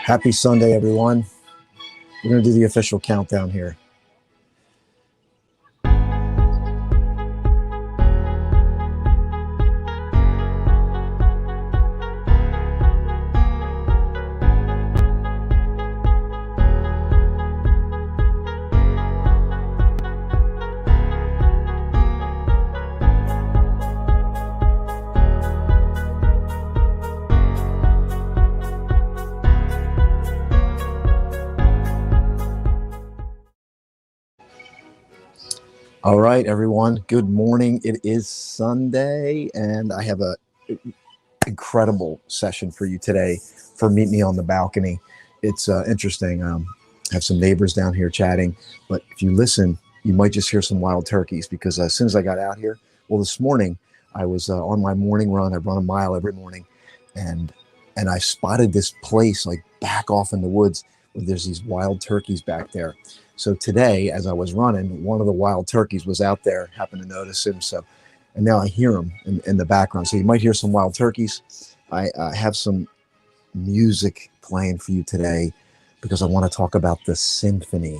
Happy Sunday, everyone. We're going to do the official countdown here. All right, everyone. Good morning. It is Sunday, and I have a incredible session for you today for Meet Me on the Balcony. It's interesting. I have some neighbors down here chatting, but if you listen, you might just hear some wild turkeys because as soon as I got out here, well, this morning I was on my morning run. I run a mile every morning, and I spotted this place like back off in the woods where there's these wild turkeys back there. So today, as I was running, one of the wild turkeys was out there, happened to notice him. So, and now I hear him in the background. So you might hear some wild turkeys. I have some music playing for you today because I want to talk about the symphony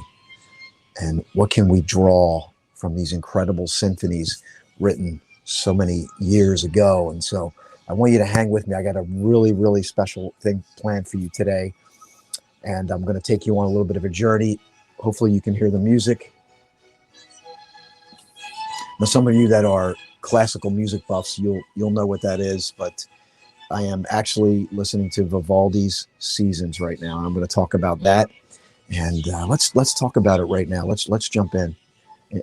and what can we draw from these incredible symphonies written so many years ago. And so I want you to hang with me. I got a really, really special thing planned for you today. And I'm going to take you on a little bit of a journey. Hopefully you can hear the music. Now, some of you that are classical music buffs, you'll know what that is, but I am actually listening to Vivaldi's Seasons right now, and I'm going to talk about that. And let's talk about it right now. Let's jump in.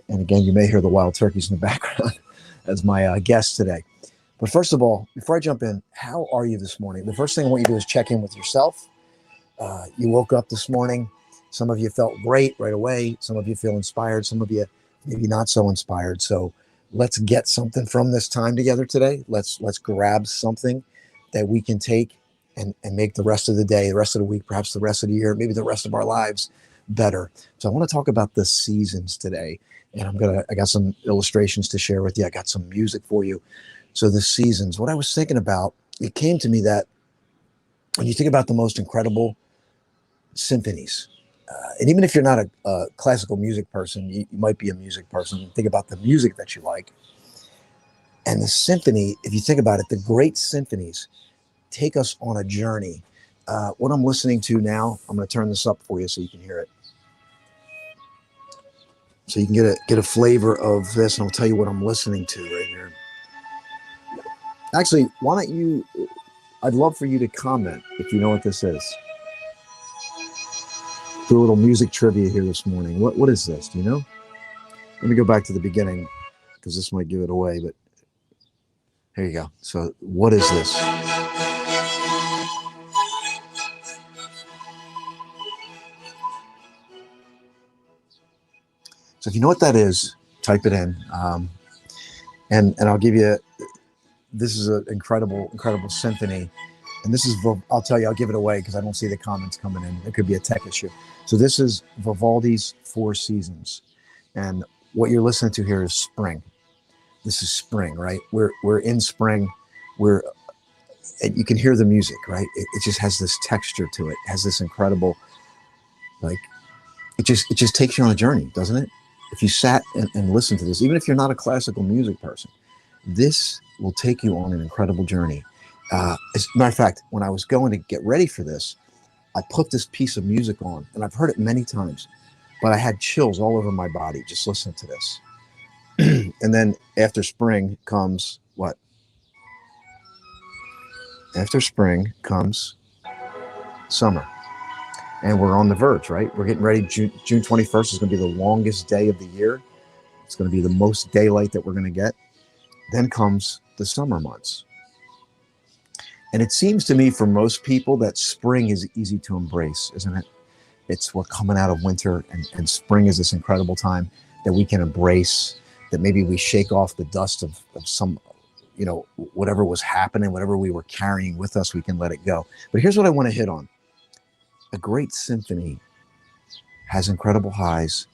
And again, you may hear the wild turkeys in the background as my guest today. But first of all, before I jump in, how are you this morning? The first thing I want you to do is check in with yourself. You woke up this morning. Some of you felt great right away. Some of you feel inspired. Some of you maybe not so inspired. So let's get something from this time together today. Let's grab something that we can take and make the rest of the day, the rest of the week, perhaps the rest of the year, maybe the rest of our lives better. So I want to talk about the seasons today. And I got some illustrations to share with you. I got some music for you. So the seasons, what I was thinking about, it came to me that when you think about the most incredible symphonies, and even if you're not a classical music person, you might be a music person. Think about the music that you like. And the symphony, if you think about it, the great symphonies take us on a journey. What I'm listening to now, I'm going to turn this up for you so you can hear it. So you can get a flavor of this, and I'll tell you what I'm listening to right here. Actually, why don't you, I'd love for you to comment if you know what this is. Do a little music trivia here this morning. What is this? Do you know? Let me go back to the beginning because this might give it away, but here you go. So what is this? So if you know what that is, type it in. And I'll give you, this is an incredible symphony. And this is, I'll tell you, I'll give it away because I don't see the comments coming in. It could be a tech issue. So this is Vivaldi's Four Seasons. And what you're listening to here is spring. This is spring, right? We're in spring. And you can hear the music, right? It just has this texture to it. It has this incredible, like, it just takes you on a journey, doesn't it? If you sat and listened to this, even if you're not a classical music person, this will take you on an incredible journey. As a matter of fact, when I was going to get ready for this, I put this piece of music on, and I've heard it many times, but I had chills all over my body just listening to this. And then after spring comes what? After spring comes summer. And we're on the verge, right? We're getting ready. June 21st is going to be the longest day of the year. It's going to be the most daylight that we're going to get. Then comes the summer months. And it seems to me for most people that spring is easy to embrace, isn't it? We're coming out of winter, and spring is this incredible time that we can embrace, that maybe we shake off the dust of some, whatever was happening, whatever we were carrying with us, we can let it go. But here's what I want to hit on. A great symphony has incredible highs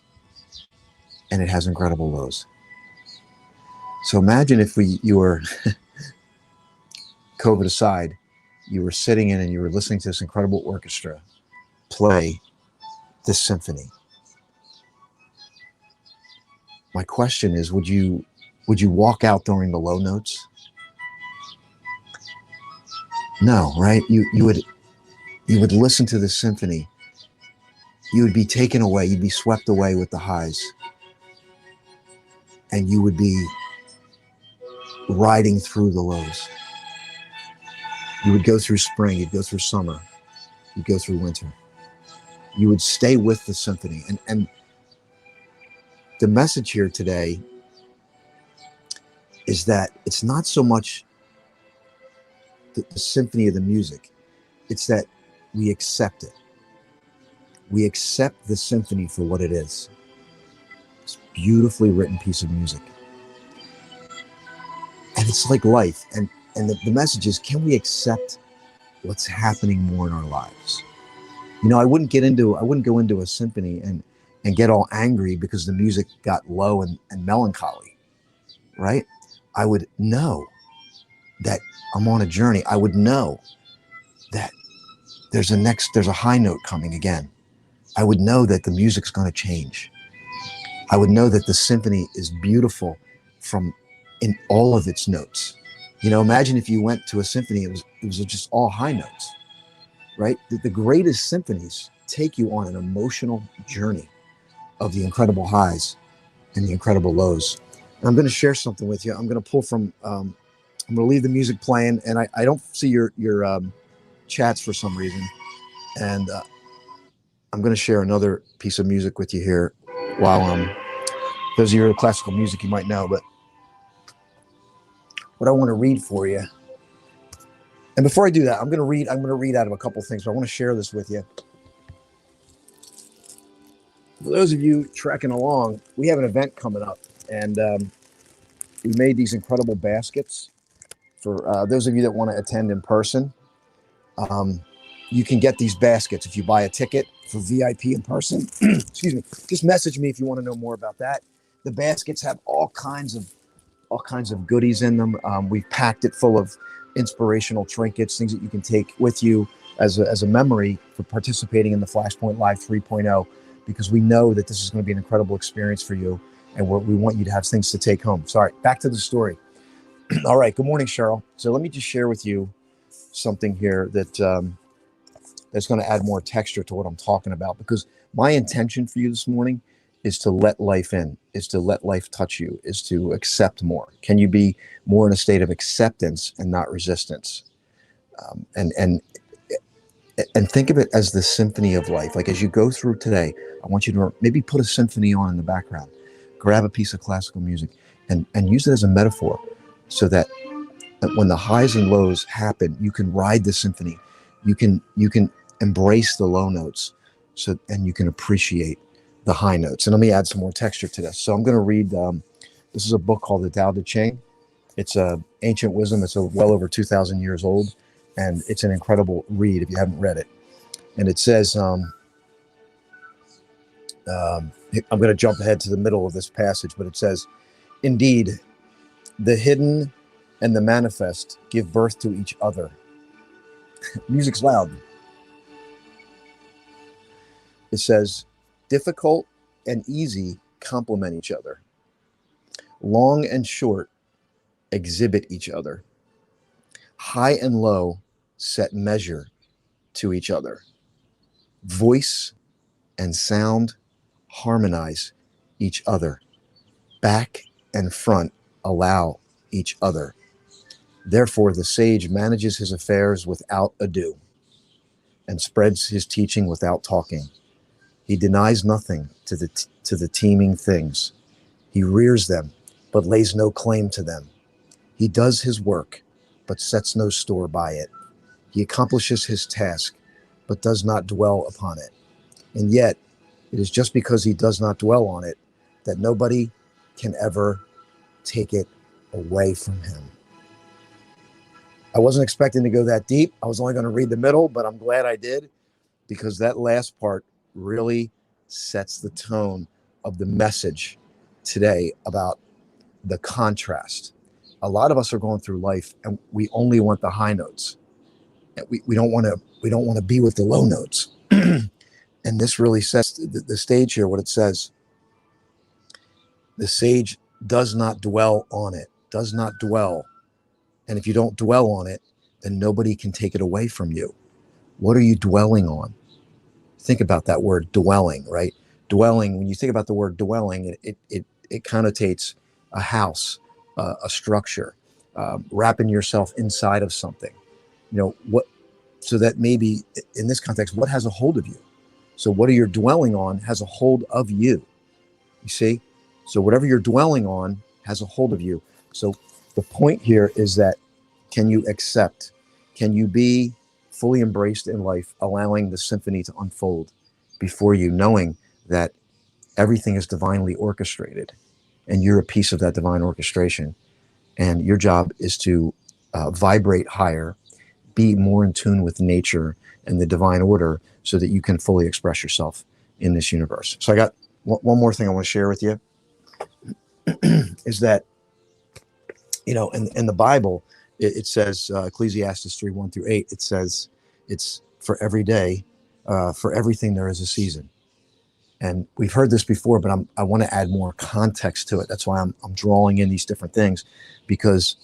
and it has incredible lows. So imagine if you were COVID aside, you were sitting in and you were listening to this incredible orchestra play this symphony. My question is, would you walk out during the low notes? No, right? You would listen to the symphony. You would be taken away. You'd be swept away with the highs, and you would be riding through the lows. You would go through spring. You'd go through summer. You'd go through winter. You would stay with the symphony. And the message here today is that it's not so much the symphony of the music. It's that we accept it. We accept the symphony for what it is. It's a beautifully written piece of music. And it's like life. And the message is, can we accept what's happening more in our lives? You know, I wouldn't go into a symphony and get all angry because the music got low and melancholy, right? I would know that I'm on a journey. I would know that there's a high note coming again. I would know that the music's going to change. I would know that the symphony is beautiful in all of its notes. You know, imagine if you went to a symphony, it was just all high notes, right? The greatest symphonies take you on an emotional journey of the incredible highs and the incredible lows. And I'm going to share something with you. I'm going to pull from, I'm going to leave the music playing, and I don't see your chats for some reason. And I'm going to share another piece of music with you here while those of you who are classical music, you might know, but what I want to read for you. And before I do that, I'm going to read out of a couple things, but I want to share this with you. For those of you trekking along, we have an event coming up, and we made these incredible baskets for those of you that want to attend in person. You can get these baskets if you buy a ticket for VIP in person. Excuse me. Just message me if you want to know more about that. The baskets have all kinds of goodies in them. We've packed it full of inspirational trinkets, things that you can take with you as a memory for participating in the Flashpoint Live 3.0, because we know that this is going to be an incredible experience for you, and we want you to have things to take home. Sorry, back to the story. All right. Good morning, Cheryl. So let me just share with you something here that's going to add more texture to what I'm talking about, because my intention for you this morning is to let life in, is to let life touch you, is to accept more. Can you be more in a state of acceptance and not resistance? And think of it as the symphony of life. Like as you go through today, I want you to maybe put a symphony on in the background, grab a piece of classical music and use it as a metaphor, so that when the highs and lows happen, you can ride the symphony. You can embrace the low notes, and you can appreciate the high notes. And let me add some more texture to this. So I'm going to read, this is a book called the Tao Te Ching. It's ancient wisdom. It's well over 2,000 years old, and it's an incredible read if you haven't read it. And it says, I'm going to jump ahead to the middle of this passage, but it says, indeed, the hidden and the manifest give birth to each other. Music's loud. It says, difficult and easy complement each other. Long and short exhibit each other. High and low set measure to each other. Voice and sound harmonize each other. Back and front allow each other. Therefore, the sage manages his affairs without ado and spreads his teaching without talking. He denies nothing to the teeming things. He rears them, but lays no claim to them. He does his work, but sets no store by it. He accomplishes his task, but does not dwell upon it. And yet, it is just because he does not dwell on it that nobody can ever take it away from him. I wasn't expecting to go that deep. I was only going to read the middle, but I'm glad I did, because that last part really sets the tone of the message today about the contrast. A lot of us are going through life and we only want the high notes. We don't want to be with the low notes. And this really sets the stage here. What it says: the sage does not dwell on it, does not dwell. And if you don't dwell on it, then nobody can take it away from you. What are you dwelling on? Think about that word dwelling, right? Dwelling, when you think about the word dwelling, it connotates a house, a structure, wrapping yourself inside of something. What? So that maybe in this context, what has a hold of you? So what are you dwelling on has a hold of you. You see? So whatever you're dwelling on has a hold of you. So the point here is that, can you accept? Can you be fully embraced in life, allowing the symphony to unfold before you, knowing that everything is divinely orchestrated and you're a piece of that divine orchestration, and your job is to vibrate higher, be more in tune with nature and the divine order so that you can fully express yourself in this universe. So I got one more thing I want to share with you is that, in the Bible, it says, Ecclesiastes 3:1-8, it says it's for every day, for everything there is a season. And we've heard this before, but I want to add more context to it. That's why I'm drawing in these different things, because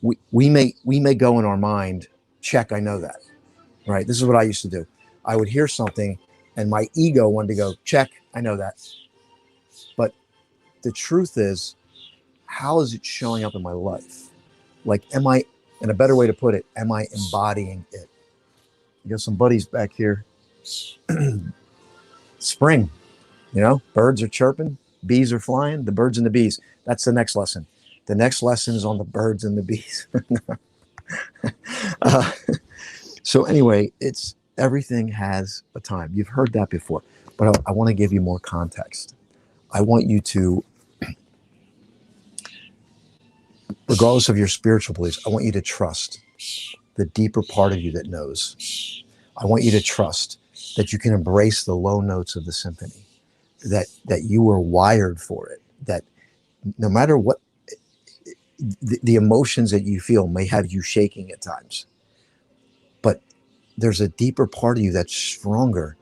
we may go in our mind, check, I know that, right? This is what I used to do. I would hear something and my ego wanted to go, check, I know that. But the truth is, how is it showing up in my life? Like, and a better way to put it, am I embodying it? You got some buddies back here. Spring, birds are chirping, bees are flying, the birds and the bees. That's the next lesson. The next lesson is on the birds and the bees. So anyway, everything has a time. You've heard that before, but I want to give you more context. I want you to, regardless of your spiritual beliefs, I want you to trust the deeper part of you that knows. I want you to trust that you can embrace the low notes of the symphony, that you were wired for it, that no matter what, the emotions that you feel may have you shaking at times, but there's a deeper part of you that's stronger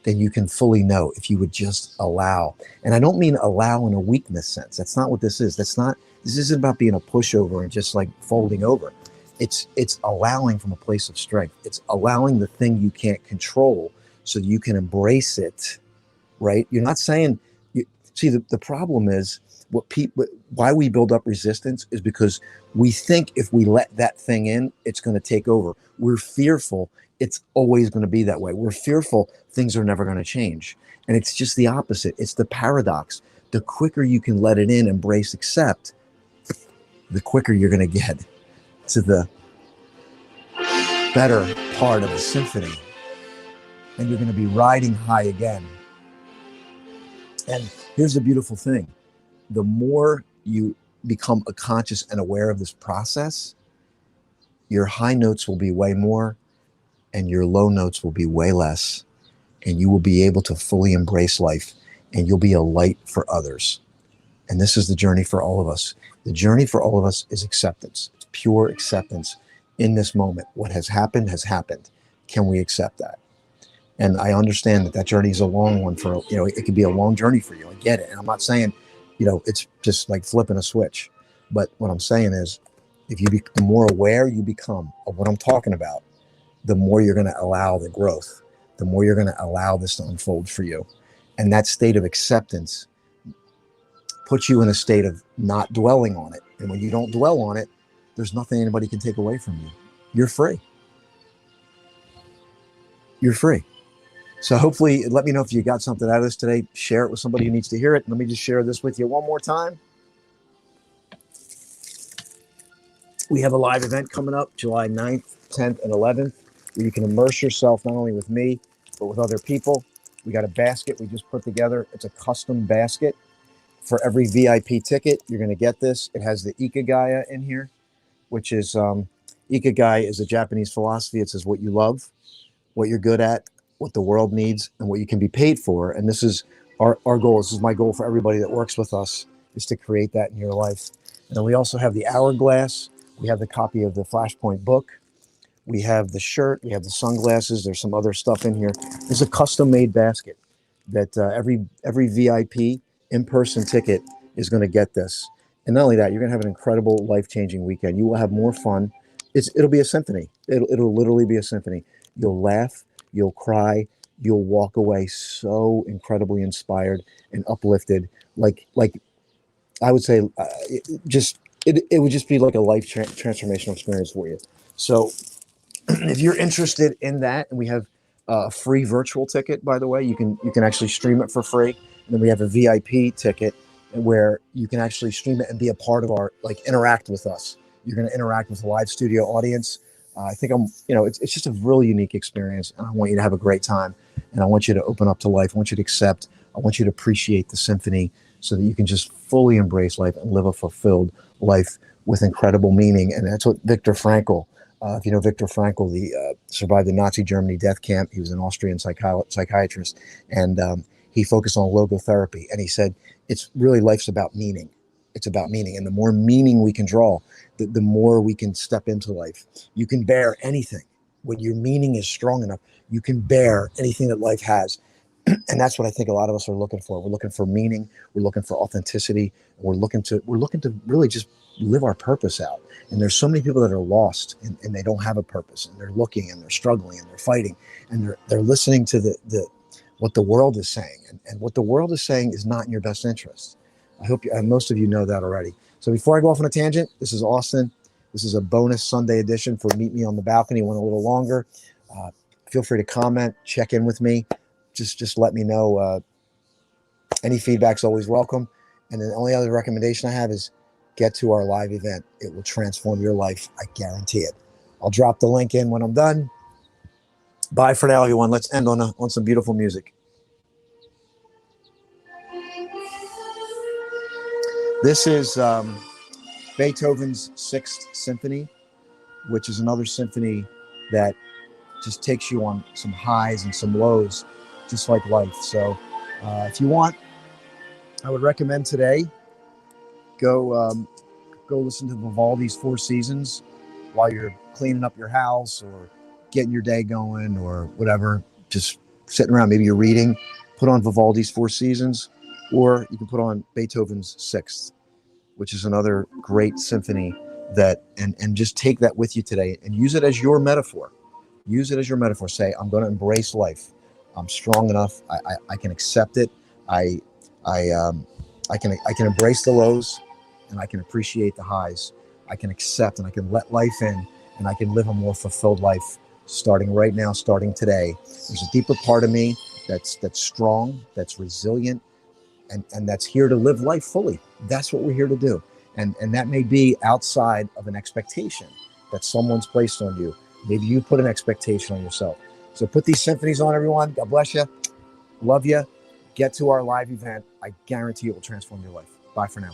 than you can fully know if you would just allow. And I don't mean allow in a weakness sense. That's not what this is. This isn't about being a pushover and just like folding over. It's allowing from a place of strength. It's allowing the thing you can't control so you can embrace it, right? You're not saying, see, the problem is, why we build up resistance is because we think if we let that thing in, it's going to take over. We're fearful it's always going to be that way. We're fearful things are never going to change. And it's just the opposite. It's the paradox. The quicker you can let it in, embrace, accept, the quicker you're going to get to the better part of the symphony. And you're going to be riding high again. And here's the beautiful thing. The more you become conscious and aware of this process, your high notes will be way more and your low notes will be way less. And you will be able to fully embrace life and you'll be a light for others. And this is the journey for all of us. The journey for all of us is acceptance. It's pure acceptance in this moment. What has happened has happened. Can we accept that? And I understand that journey is a long one for, it could be a long journey for you. I get it. And I'm not saying, it's just like flipping a switch. But what I'm saying is, the more aware you become of what I'm talking about, the more you're going to allow the growth, the more you're going to allow this to unfold for you. And that state of acceptance puts you in a state of not dwelling on it. And when you don't dwell on it, there's nothing anybody can take away from you. You're free. You're free. So hopefully, let me know if you got something out of this today. Share it with somebody who needs to hear it. Let me just share this with you one more time. We have a live event coming up July 9th, 10th, and 11th, where you can immerse yourself not only with me, but with other people. We got a basket we just put together. It's a custom basket. For every VIP ticket, you're going to get this. It has the Ikagaya in here, which is, Ikigai is a Japanese philosophy. It says what you love, what you're good at, what the world needs, and what you can be paid for. And this is our goal. This is my goal for everybody that works with us, is to create that in your life. And then we also have the hourglass. We have the copy of the Flashpoint book. We have the shirt. We have the sunglasses. There's some other stuff in here. There's a custom-made basket that every VIP in-person ticket is going to get this. And not only that, you're going to have an incredible, life-changing weekend. You will have more fun. It'll be a symphony. It'll literally be a symphony. You'll laugh. You'll cry. You'll walk away so incredibly inspired and uplifted. Like I would say, it would just be like a life transformational experience for you. So if you're interested in that, and we have a free virtual ticket, by the way, you can actually stream it for free. And then we have a VIP ticket where you can actually stream it and be a part of our, like, interact with us. You're going to interact with a live studio audience. I think it's just a really unique experience, and I want you to have a great time. And I want you to open up to life. I want you to accept. I want you to appreciate the symphony so that you can just fully embrace life and live a fulfilled life with incredible meaning. And that's what Viktor Frankl, if you know Viktor Frankl, survived the Nazi Germany death camp. He was an Austrian psychiatrist, and he focused on logotherapy. And he said, it's really, life's about meaning. It's about meaning. And the more meaning we can draw, the more we can step into life. You can bear anything. When your meaning is strong enough, you can bear anything that life has. And that's what I think a lot of us are looking for. We're looking for meaning. We're looking for authenticity. We're looking to really just live our purpose out. And there's so many people that are lost and they don't have a purpose, and they're looking and they're struggling and they're fighting, and they're listening to the what the world is saying. And what the world is saying is not in your best interest. I hope most of you know that already. So before I go off on a tangent, this is Austin. This is a bonus Sunday edition for Meet Me on the Balcony. Went a little longer. Feel free to comment, check in with me. Just let me know. Any feedback's always welcome. And then the only other recommendation I have is get to our live event. It will transform your life. I guarantee it. I'll drop the link in when I'm done. Bye for now, everyone. Let's end on some beautiful music. This is Beethoven's Sixth Symphony, which is another symphony that just takes you on some highs and some lows, just like life. So if you want, I would recommend today, go listen to Vivaldi's Four Seasons while you're cleaning up your house or getting your day going or whatever, just sitting around. Maybe you're reading, put on Vivaldi's Four Seasons, or you can put on Beethoven's Sixth, which is another great symphony and just take that with you today and use it as your metaphor. Use it as your metaphor. Say, I'm going to embrace life. I'm strong enough. I can accept it. I can embrace the lows, and I can appreciate the highs. I can accept and I can let life in, and I can live a more fulfilled life starting right now, starting today. There's a deeper part of me that's strong, that's resilient, and that's here to live life fully. That's what we're here to do. And that may be outside of an expectation that someone's placed on you. Maybe you put an expectation on yourself. So put these symphonies on, everyone. God bless you. Love you. Get to our live event. I guarantee it will transform your life. Bye for now.